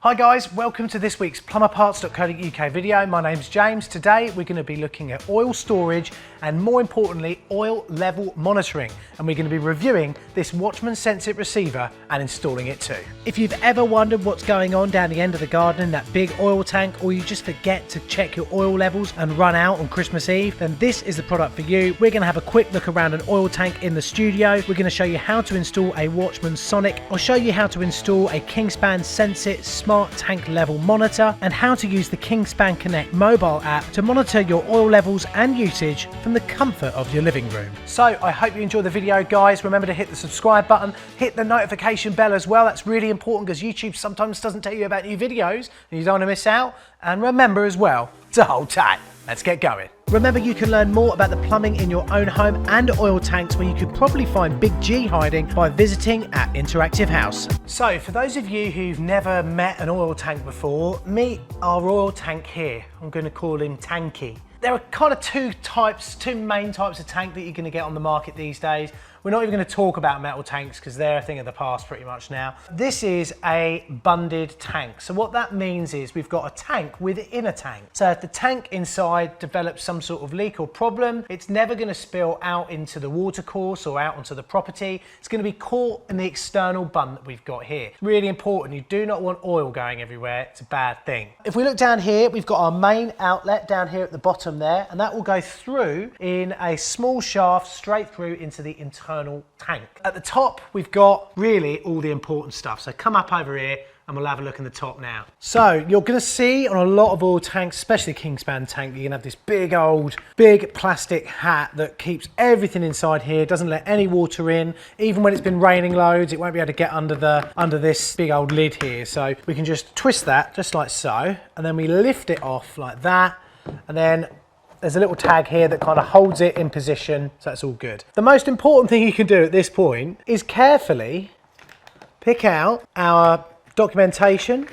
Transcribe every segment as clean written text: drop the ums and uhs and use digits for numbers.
Hi guys, welcome to this week's Plumberparts.co.uk video. My name's James. Today we're going to be looking at oil storage and more importantly oil level monitoring, and we're going to be reviewing this Watchman Sensit receiver and installing it too. If you've ever wondered what's going on down the end of the garden in that big oil tank, or you just forget to check your oil levels and run out on Christmas Eve, then this is the product for you. We're going to have a quick look around an oil tank in the studio. We're going to show you how to install a Watchman Sonic. I'll show you how to install a Kingspan Sensit smart tank level monitor and how to use the Kingspan Connect mobile app to monitor your oil levels and usage from the comfort of your living room. So I hope you enjoyed the video guys. Remember to hit the subscribe button, hit the notification bell as well. That's really important because YouTube sometimes doesn't tell you about new videos and you don't want to miss out. And remember as well to hold tight. Let's get going. Remember, you can learn more about the plumbing in your own home and oil tanks, where you could probably find Big G hiding, by visiting at Interactive House. So for those of you who've never met an oil tank before, meet our oil tank here. I'm going to call him Tanky. There are kind of two main types of tank that you're going to get on the market these days. We're not even going to talk about metal tanks because they're a thing of the past pretty much now. This is a bunded tank. So what that means is we've got a tank within a tank. So if the tank inside develops some sort of leak or problem, it's never going to spill out into the watercourse or out onto the property. It's going to be caught in the external bund that we've got here. Really important. You do not want oil going everywhere. It's a bad thing. If we look down here, we've got our main outlet down here at the bottom there, and that will go through in a small shaft straight through into the internal tank. At the top, we've got really all the important stuff. So come up over here and we'll have a look in the top now. So you're going to see on a lot of oil tanks, especially Kingspan tank, you're going to have this big plastic hat that keeps everything inside here, doesn't let any water in. Even when it's been raining loads, it won't be able to get under this big old lid here. So we can just twist that just like so, and then we lift it off like that, and then there's a little tag here that kind of holds it in position, so that's all good. The most important thing you can do at this point is carefully pick out our documentation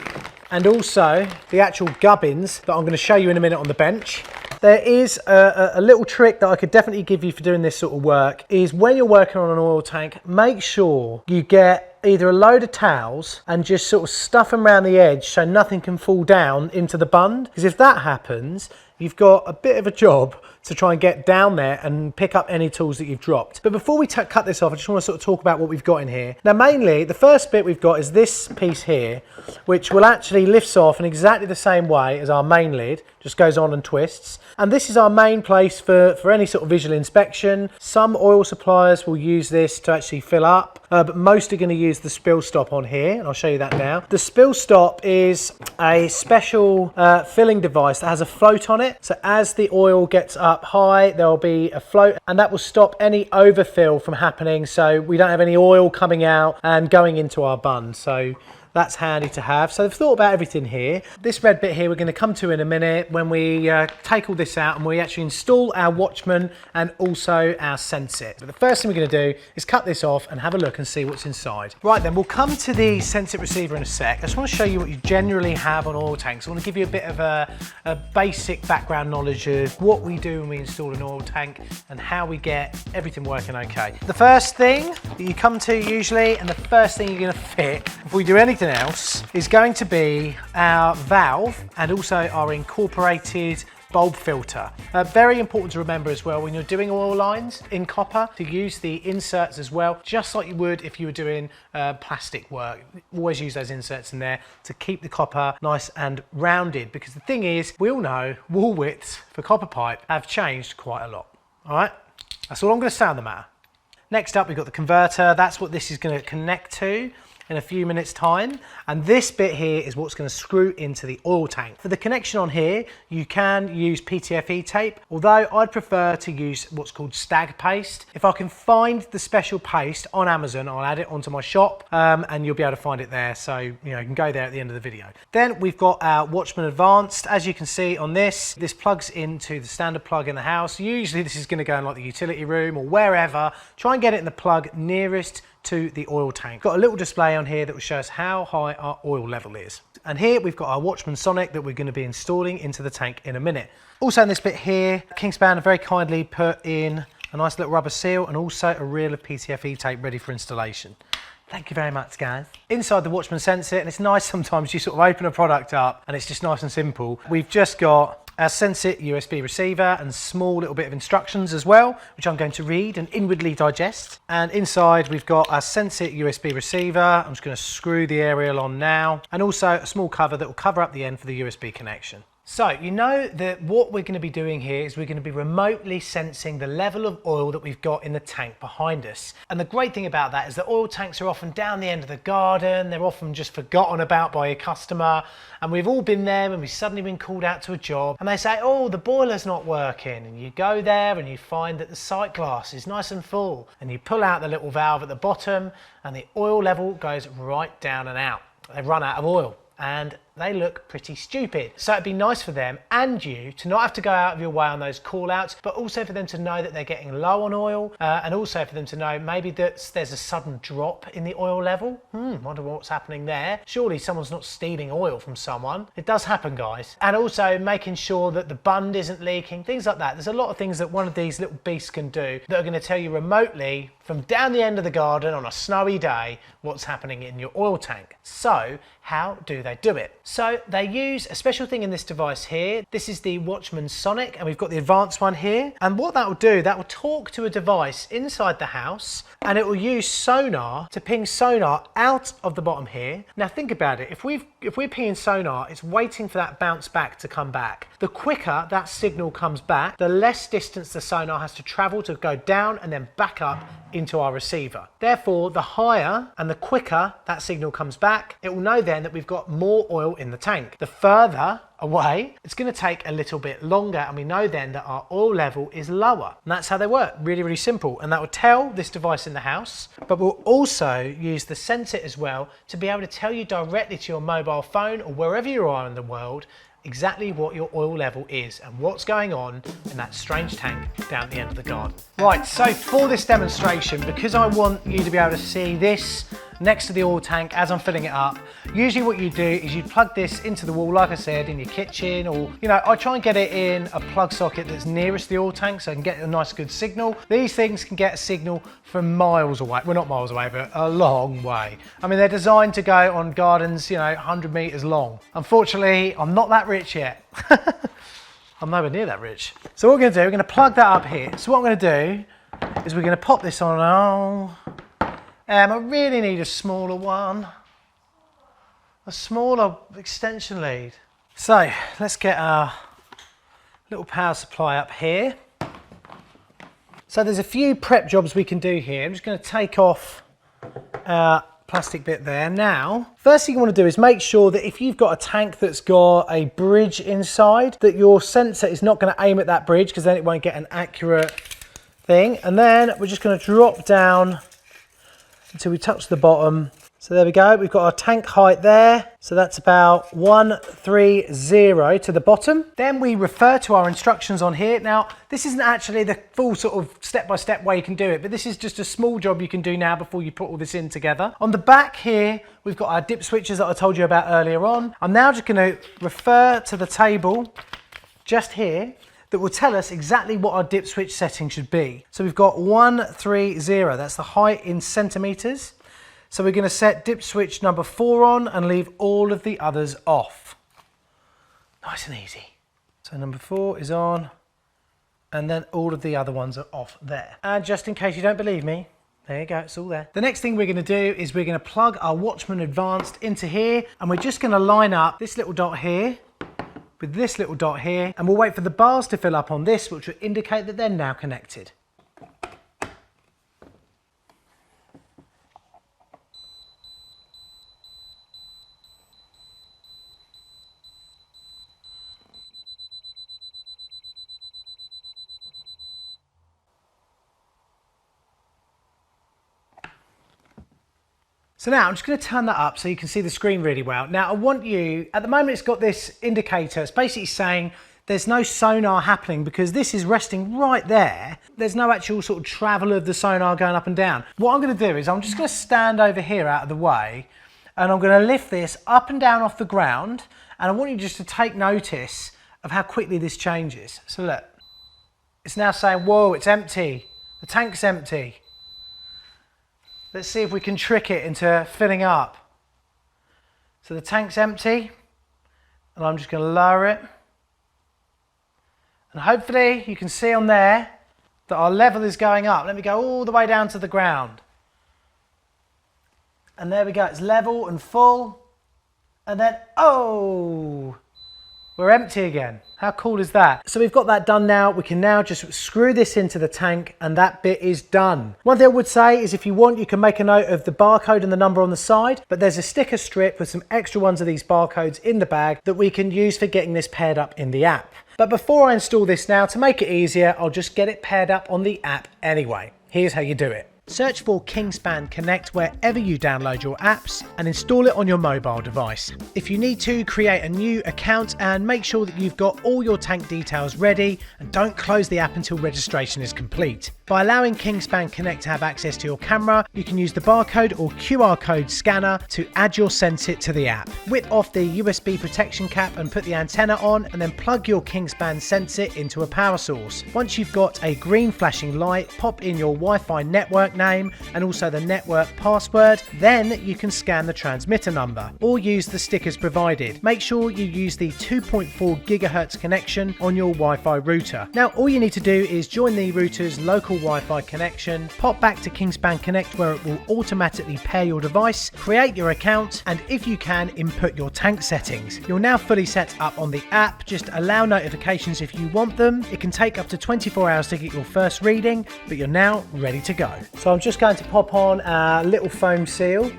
and also the actual gubbins that I'm going to show you in a minute on the bench. There is a little trick that I could definitely give you for doing this sort of work, is when you're working on an oil tank, make sure you get either a load of towels and just sort of stuff them around the edge so nothing can fall down into the bund, because if that happens, you've got a bit of a job to try and get down there and pick up any tools that you've dropped. But before we cut this off, I just want to sort of talk about what we've got in here. Now mainly, the first bit we've got is this piece here, which will actually lifts off in exactly the same way as our main lid, just goes on and twists. And this is our main place for any sort of visual inspection. Some oil suppliers will use this to actually fill up, but most are going to use the spill stop on here, and I'll show you that now. The spill stop is a special filling device that has a float on it. So as the oil gets up high, there'll be a float, and that will stop any overfill from happening, so we don't have any oil coming out and going into our bund. So that's handy to have. So they've thought about everything here. This red bit here we're going to come to in a minute when we take all this out and we actually install our Watchman and also our Sensit. But the first thing we're going to do is cut this off and have a look and see what's inside. Right then, we'll come to the Sensit receiver in a sec. I just want to show you what you generally have on oil tanks. I want to give you a bit of a basic background knowledge of what we do when we install an oil tank and how we get everything working okay. The first thing that you come to usually, and the first thing you're going to fit before we do anything else, is going to be our valve and also our incorporated bulb filter. Very important to remember as well when you're doing oil lines in copper to use the inserts as well, just like you would if you were doing plastic work. Always use those inserts in there to keep the copper nice and rounded, because the thing is, we all know wall widths for copper pipe have changed quite a lot. All right, that's all I'm going to say on the matter. Next up, we've got the converter. That's what this is going to connect to in a few minutes time, and this bit here is what's going to screw into the oil tank. For the connection on here, you can use PTFE tape, although I'd prefer to use what's called stag paste. If I can find the special paste on Amazon, I'll add it onto my shop, and you'll be able to find it there, so you can go there at the end of the video. Then we've got our Watchman Advanced. As you can see on this plugs into the standard plug in the house. Usually this is going to go in like the utility room or wherever. Try and get it in the plug nearest to the oil tank. Got a little display on here that will show us how high our oil level is. And here we've got our Watchman Sonic that we're going to be installing into the tank in a minute. Also in this bit here, Kingspan have very kindly put in a nice little rubber seal and also a reel of PTFE tape ready for installation. Thank you very much, guys. Inside the Watchman Sensit, and it's nice sometimes you sort of open a product up and it's just nice and simple. We've just got our Sensit USB receiver and small little bit of instructions as well, which I'm going to read and inwardly digest. And inside we've got our Sensit USB receiver. I'm just going to screw the aerial on now, and also a small cover that will cover up the end for the USB connection. So you know that what we're going to be doing here is we're going to be remotely sensing the level of oil that we've got in the tank behind us. And the great thing about that is that oil tanks are often down the end of the garden, they're often just forgotten about by a customer, and we've all been there when we've suddenly been called out to a job and they say, oh, the boiler's not working, and you go there and you find that the sight glass is nice and full, and you pull out the little valve at the bottom and the oil level goes right down and out. They've run out of oil and they look pretty stupid. So it'd be nice for them and you to not have to go out of your way on those call outs, but also for them to know that they're getting low on oil, and also for them to know maybe that there's a sudden drop in the oil level. Wonder what's happening there. Surely someone's not stealing oil from someone. It does happen, guys. And also making sure that the bund isn't leaking, things like that. There's a lot of things that one of these little beasts can do that are going to tell you remotely from down the end of the garden on a snowy day what's happening in your oil tank. So how do they do it? So they use a special thing in this device here. This is the Watchman Sonic, and we've got the advanced one here. And what that will do, that will talk to a device inside the house, and it will use sonar to ping sonar out of the bottom here. Now think about it, if we're pinging sonar, it's waiting for that bounce back to come back. The quicker that signal comes back, the less distance the sonar has to travel to go down and then back up into our receiver. Therefore, the higher and the quicker that signal comes back, it will know then that we've got more oil in the tank. The further away, it's going to take a little bit longer, and we know then that our oil level is lower. And that's how they work. Really, really simple. And that will tell this device in the house, but we'll also use the Sensit as well to be able to tell you directly to your mobile phone or wherever you are in the world exactly what your oil level is and what's going on in that strange tank down at the end of the garden. Right, so for this demonstration, because I want you to be able to see this next to the oil tank as I'm filling it up, usually what you do is you plug this into the wall, like I said, in your kitchen, or, you know, I try and get it in a plug socket that's nearest the oil tank so I can get a nice good signal. These things can get a signal from miles away. Well, not miles away, but a long way. I mean, they're designed to go on gardens, you know, 100 meters long. Unfortunately, I'm not that rich yet. I'm nowhere near that rich. So what we're gonna do, we're gonna plug that up here. So what I'm gonna do is we're gonna pop this on. I really need a smaller one, a smaller extension lead. So let's get our little power supply up here. So there's a few prep jobs we can do here. I'm just going to take off our plastic bit there. Now, first thing you want to do is make sure that if you've got a tank that's got a bridge inside, that your sensor is not going to aim at that bridge, because then it won't get an accurate thing. And then we're just going to drop down until we touch the bottom. So there we go, we've got our tank height there. So that's about 130 to the bottom. Then we refer to our instructions on here. Now, this isn't actually the full sort of step-by-step way you can do it, but this is just a small job you can do now before you put all this in together. On the back here, we've got our dip switches that I told you about earlier on. I'm now just gonna refer to the table just here that will tell us exactly what our dip switch setting should be. So we've got 130, that's the height in centimeters. So we're going to set dip switch number 4 on and leave all of the others off. Nice and easy. So number 4 is on, and then all of the other ones are off there. And just in case you don't believe me, there you go, it's all there. The next thing we're going to do is we're going to plug our Watchman Advanced into here, and we're just going to line up this little dot here with this little dot here, and we'll wait for the bars to fill up on this, which will indicate that they're now connected. So now I'm just going to turn that up so you can see the screen really well. Now I want you, at the moment it's got this indicator, it's basically saying there's no sonar happening because this is resting right there. There's no actual sort of travel of the sonar going up and down. What I'm going to do is I'm just going to stand over here out of the way, and I'm going to lift this up and down off the ground, and I want you just to take notice of how quickly this changes. So look, it's now saying, whoa, it's empty. The tank's empty. Let's see if we can trick it into filling up. So the tank's empty, and I'm just going to lower it. And hopefully you can see on there that our level is going up. Let me go all the way down to the ground. And there we go, it's level and full. And then, oh, we're empty again. How cool is that? So we've got that done now. We can now just screw this into the tank and that bit is done. One thing I would say is if you want, you can make a note of the barcode and the number on the side, but there's a sticker strip with some extra ones of these barcodes in the bag that we can use for getting this paired up in the app. But before I install this now, to make it easier, I'll just get it paired up on the app anyway. Here's how you do it. Search for Kingspan Connect wherever you download your apps and install it on your mobile device. If you need to, create a new account and make sure that you've got all your tank details ready and don't close the app until registration is complete. By allowing Kingspan Connect to have access to your camera, you can use the barcode or QR code scanner to add your Sensit to the app. Whip off the USB protection cap and put the antenna on and then plug your Kingspan Sensit into a power source. Once you've got a green flashing light, pop in your Wi-Fi network name and also the network password, then you can scan the transmitter number or use the stickers provided. Make sure you use the 2.4 GHz connection on your Wi-Fi router. Now all you need to do is join the router's local Wi-Fi connection, pop back to Kingspan Connect where it will automatically pair your device, create your account, and if you can, input your tank settings. You're now fully set up on the app. Just allow notifications if you want them. It can take up to 24 hours to get your first reading, but you're now ready to go. So I'm just going to pop on a little foam seal.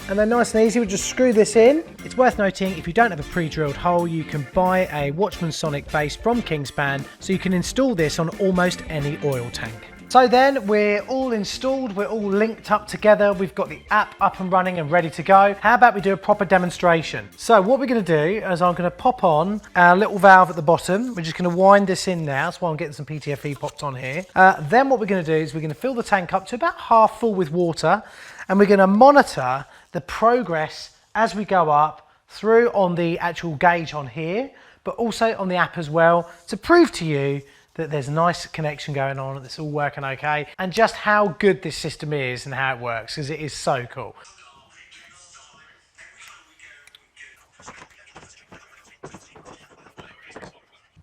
And then nice and easy, we'll just screw this in. It's worth noting, if you don't have a pre-drilled hole, you can buy a Watchman Sonic base from Kingspan, so you can install this on almost any oil tank. So then we're all installed, we're all linked up together, we've got the app up and running and ready to go. How about we do a proper demonstration? So what we're going to do is I'm going to pop on our little valve at the bottom. We're just going to wind this in now, that's why I'm getting some PTFE popped on here. Then what we're going to do is we're going to fill the tank up to about half full with water, and we're going to monitor the progress as we go up through on the actual gauge on here, but also on the app as well, to prove to you that there's a nice connection going on, that it's all working okay, and just how good this system is and how it works, because it is so cool.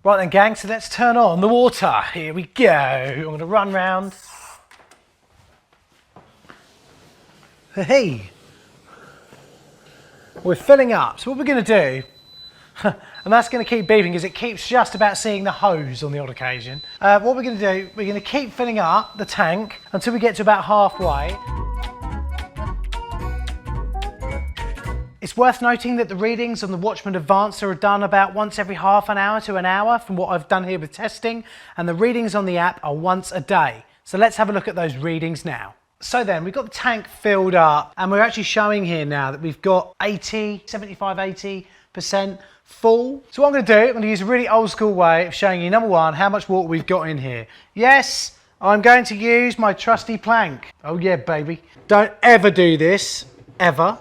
Right then gang, so let's turn on the water. Here we go. I'm going to run round. Hey, we're filling up. So what we're going to do, and that's going to keep beeping because it keeps just about seeing the hose on the odd occasion. What we're going to do, we're going to keep filling up the tank until we get to about halfway. It's worth noting that the readings on the Watchman Advanced are done about once every half an hour to an hour from what I've done here with testing, and the readings on the app are once a day. So let's have a look at those readings now. So then we've got the tank filled up, and we're actually showing here now that we've got 75–80% full. So what I'm going to do, I'm going to use a really old school way of showing you, number one, how much water we've got in here. Yes, I'm going to use my trusty plank. Oh yeah, baby. Don't ever do this, ever.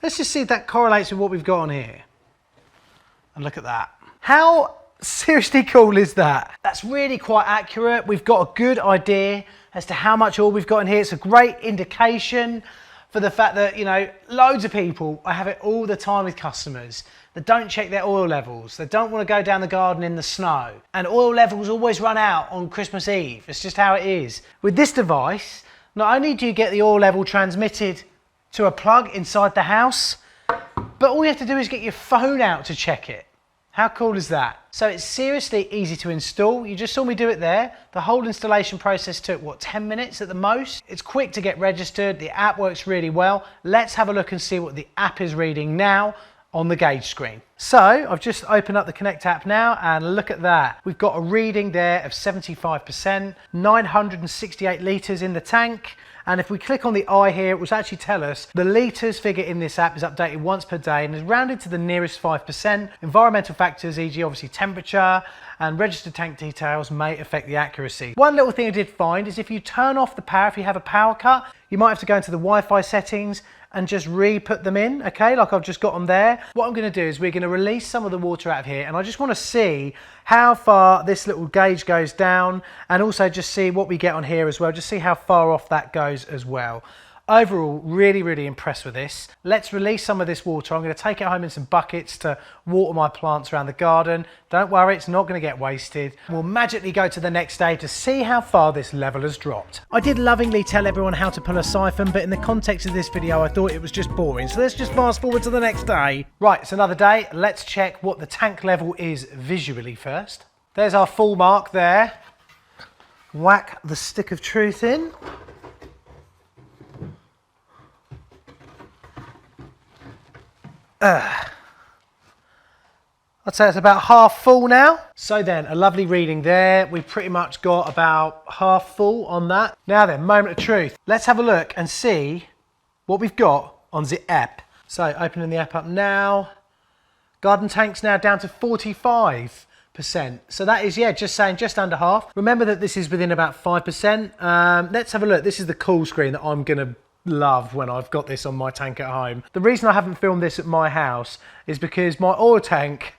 Let's just see if that correlates with what we've got on here. And look at that. How seriously cool is that? That's really quite accurate. We've got a good idea as to how much oil we've got in here. It's a great indication for the fact that, you know, loads of people, I have it all the time with customers that don't check their oil levels. They don't want to go down the garden in the snow. And oil levels always run out on Christmas Eve. It's just how it is. With this device, not only do you get the oil level transmitted to a plug inside the house, but all you have to do is get your phone out to check it. How cool is that? So it's seriously easy to install. You just saw me do it there. The whole installation process took, what, 10 minutes at the most? It's quick to get registered. The app works really well. Let's have a look and see what the app is reading now on the gauge screen. So I've just opened up the Connect app now, and look at that. We've got a reading there of 75%, 968 litres in the tank. And if we click on the eye here, it will actually tell us the litres figure in this app is updated once per day and is rounded to the nearest 5%. Environmental factors, e.g. obviously temperature, and registered tank details may affect the accuracy. One little thing I did find is if you turn off the power, if you have a power cut, you might have to go into the Wi-Fi settings and just re-put them in, okay, like I've just got them there. What I'm gonna do is we're gonna release some of the water out of here, and I just wanna see how far this little gauge goes down, and also just see what we get on here as well, just see how far off that goes as well. Overall, really impressed with this. Let's release some of this water. I'm going to take it home in some buckets to water my plants around the garden. Don't worry, it's not going to get wasted. We'll magically go to the next day to see how far this level has dropped. I did lovingly tell everyone how to pull a siphon, but in the context of this video, I thought it was just boring. So let's just fast forward to the next day. Right, it's another day. Let's check what the tank level is visually first. There's our full mark there. Whack the stick of truth in. I'd say it's about half full now. So then, a lovely reading there. We've pretty much got about half full on that. Now then, moment of truth. Let's have a look and see what we've got on the app. So opening the app up now. Garden tank's now down to 45%. So that is, yeah, just saying just under half. Remember that this is within about 5%. Let's have a look. This is the cool screen that I'm gonna love when I've got this on my tank at home. The reason I haven't filmed this at my house is because my oil tank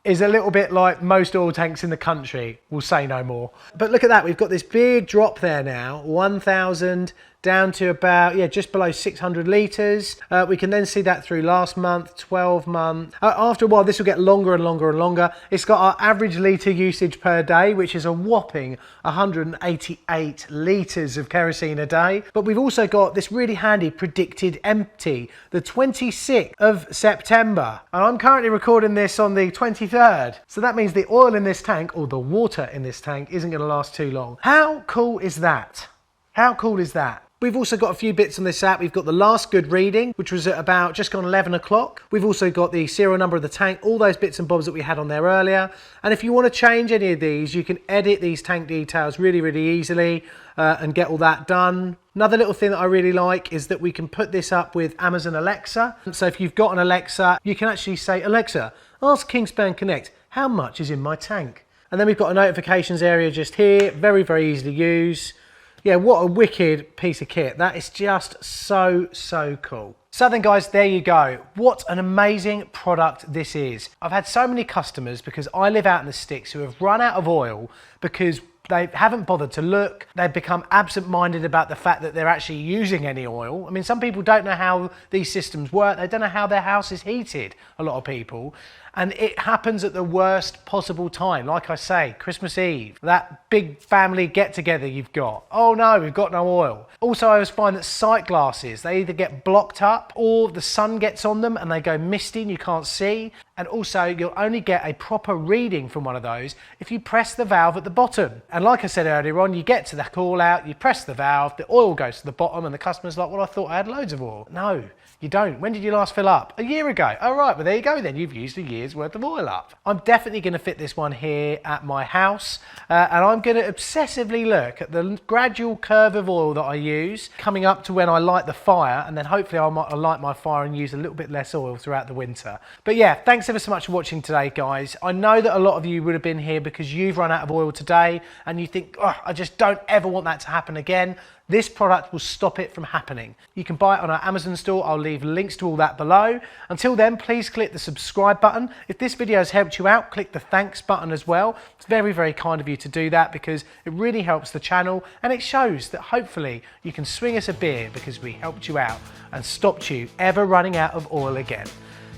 is a little bit like most oil tanks in the country. We'll say no more. But look at that, we've got this big drop there now, 1,000 down to about, yeah, just below 600 litres. We can then see that through last month, 12 months. After a while, this will get longer and longer and longer. It's got our average litre usage per day, which is a whopping 188 litres of kerosene a day. But we've also got this really handy predicted empty, the 26th of September. And I'm currently recording this on the 23rd. So that means the oil in this tank, or the water in this tank, isn't gonna last too long. How cool is that? How cool is that? We've also got a few bits on this app. We've got the last good reading, which was at about just gone 11 o'clock. We've also got the serial number of the tank, all those bits and bobs that we had on there earlier. And if you want to change any of these, you can edit these tank details really easily and get all that done. Another little thing that I really like is that we can put this up with Amazon Alexa. So if you've got an Alexa, you can actually say, Alexa, ask Kingspan Connect, how much is in my tank? And then we've got a notifications area just here, very easy to use. Yeah, what a wicked piece of kit. That is just so cool. So then guys, there you go. What an amazing product this is. I've had so many customers, because I live out in the sticks, who have run out of oil because they haven't bothered to look. They've become absent-minded about the fact that they're actually using any oil. I mean, some people don't know how these systems work. They don't know how their house is heated, a lot of people. And it happens at the worst possible time. Like I say, Christmas Eve, that big family get-together you've got. Oh no, we've got no oil. Also, I always find that sight glasses, they either get blocked up or the sun gets on them and they go misty and you can't see. And also, you'll only get a proper reading from one of those if you press the valve at the bottom. And like I said earlier on, you get to the call out, you press the valve, the oil goes to the bottom, and the customer's like, well, I thought I had loads of oil. No, you don't. When did you last fill up? A year ago. Oh, right, well, there you go then. You've used a year's worth of oil up. I'm definitely going to fit this one here at my house, and I'm going to obsessively look at the gradual curve of oil that I use coming up to when I light the fire, and then hopefully I might light my fire and use a little bit less oil throughout the winter. But yeah, thanks ever so much for watching today, guys. I know that a lot of you would have been here because you've run out of oil today and you think, oh, I just don't ever want that to happen again. This product will stop it from happening. You can buy it on our Amazon store. I'll leave links to all that below. Until then, please click the subscribe button. If this video has helped you out, click the thanks button as well. It's very kind of you to do that, because it really helps the channel, and it shows that hopefully you can swing us a beer because we helped you out and stopped you ever running out of oil again.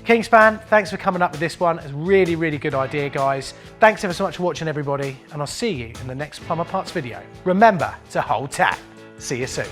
Kingspan, thanks for coming up with this one. It's a really good idea, guys. Thanks ever so much for watching, everybody, and I'll see you in the next Plumberparts video. Remember to hold tight. See you soon.